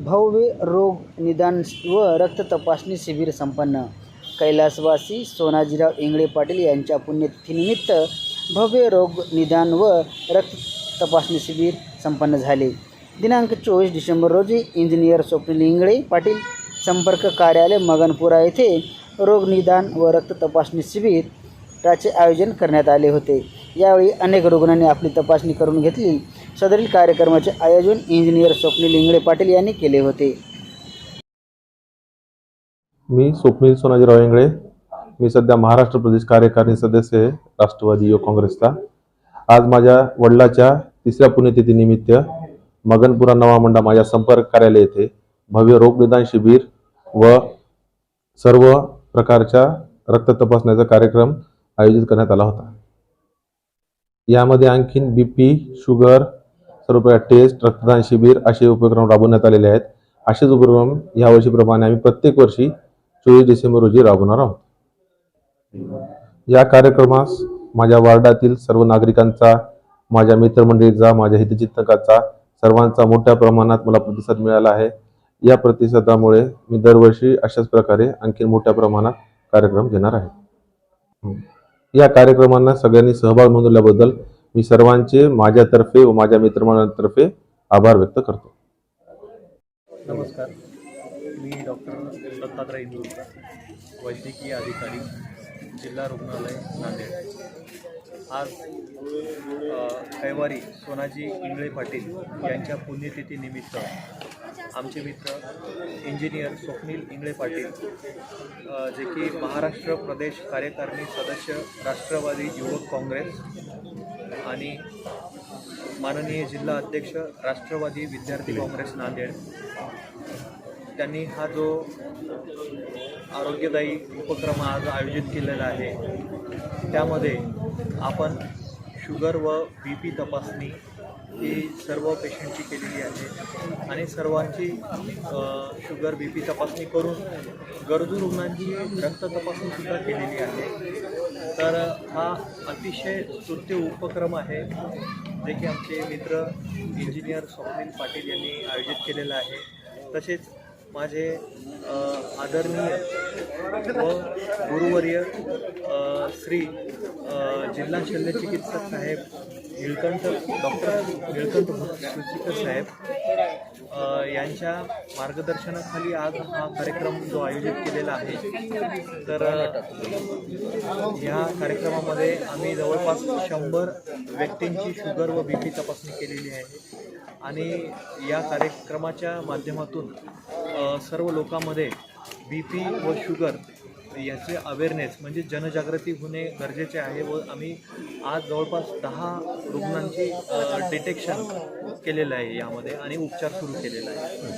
भव्य रोग निदान व रक्त तपासणी शिबिर संपन्न. कैलासवासी सोनाजीराव इंगळे पाटील यांच्या पुण्यतिथीनिमित्त भव्य रोग निदान व रक्त तपासणी शिबिर संपन्न झाले. दिनांक 24 डिसेंबर रोजी इंजिनियर स्वप्नील इंगळे पाटील संपर्क कार्यालय मगनपुरा येथे रोग निदान व रक्त तपासणी शिबिराचे आयोजन करण्यात आले होते. यावेळी अनेक रुग्णांनी आपली तपासणी करून घेतली. सदरील कार्यक्रमाचे आयोजन इंजिनियर स्वप्नील इंगळे पाटील यांनी केले होते. मी स्वप्नील सोनाजीराव इंगळे. मी सध्या महाराष्ट्र प्रदेश कार्यकारिणी सदस्य आहे राष्ट्रवादी युवक काँग्रेसचा. आज माझ्या वडिलाच्या 3ऱ्या पुण्यतिथीनिमित्त मगनपुरा नवा मंडा माझ्या संपर्क कार्यालय येथे भव्य रोग निदान शिबिर व सर्व प्रकारच्या रक्त तपासण्याचा कार्यक्रम आयोजित करण्यात आला होता. यामध्ये आणखीन BP, शुगर, सर्व प्रकार टेस्ट, रक्तदान शिबिर असे उपक्रम राबवण्यात आलेले आहेत. असेच उपक्रम यावर्षीप्रमाणे आम्ही प्रत्येक वर्षी 24 डिसेंबर रोजी राबवणार आहोत. या कार्यक्रमास माझ्या वार्डातील सर्व नागरिकांचा, माझ्या मित्रमंडळीचा, माझ्या हितचिंतकाचा सर्वांचा मोठ्या प्रमाणात मला प्रतिसाद मिळाला आहे. या प्रतिसादामुळे मी दरवर्षी अशाच प्रकारे आणखी मोठ्या प्रमाणात कार्यक्रम घेणार आहे. या कार्यक्रमांना सगळ्यांनी सहभाग नोंदवल्याबद्दल मी सर्वांचे माझ्यातर्फे व माझ्या मित्रमंडळातर्फे आभार व्यक्त करतो. नमस्कार, मी डॉक्टर दत्तात्रय इंदूरकर, वैद्यकीय अधिकारी, जिल्हा रुग्णालय नांदेड. आज कैवारी सोनाजी इंगळे पाटील यांच्या पुण्यतिथीनिमित्त आमचे मित्र इंजिनियर स्वप्नील इंगळे पाटील, जे की महाराष्ट्र प्रदेश कार्यकारिणी सदस्य राष्ट्रवादी युवक काँग्रेस आणि माननीय जिल्हा अध्यक्ष राष्ट्रवादी विद्यार्थी काँग्रेस नांदेड, त्यांनी हा जो आरोग्यदायी उपक्रम आज आयोजित केलेला आहे, त्यामध्ये आपण शुगर व BP तपासणी ही सर्व पेशंटची केलेली आहे आणि सर्वांची शुगर BP तपासणी करून गरजू रुग्णांची रक्त तपासणीसुद्धा केलेली आहे. तर हा अतिशय स्तुत्य उपक्रम आहे, जे की आमचे मित्र इंजिनियर स्वप्नील पाटील यांनी आयोजित केलेला आहे. तसेच माझे आदरणीय व गुरुवर्य श्री जिल्हा शल्यचिकित्सक साहेब डॉक्टर निळकंठ सुचिकर साहेब यांच्या मार्गदर्शनाखाली आज हा कार्यक्रम जो आयोजित केलेला आहे. तर ह्या कार्यक्रमामध्ये आम्ही जवळपास 100 व्यक्तींची शुगर व BP तपासणी केलेली आहे आणि या कार्यक्रमाच्या माध्यमातून सर्व लोकांमध्ये BP व शुगर याचे अवेअरनेस म्हणजे जनजागृती होणे गरजेचे आहे व आम्ही आज जवळपास 10 रुग्णांची डिटेक्शन केलेलं आहे यामध्ये आणि उपचार सुरू केलेला आहे.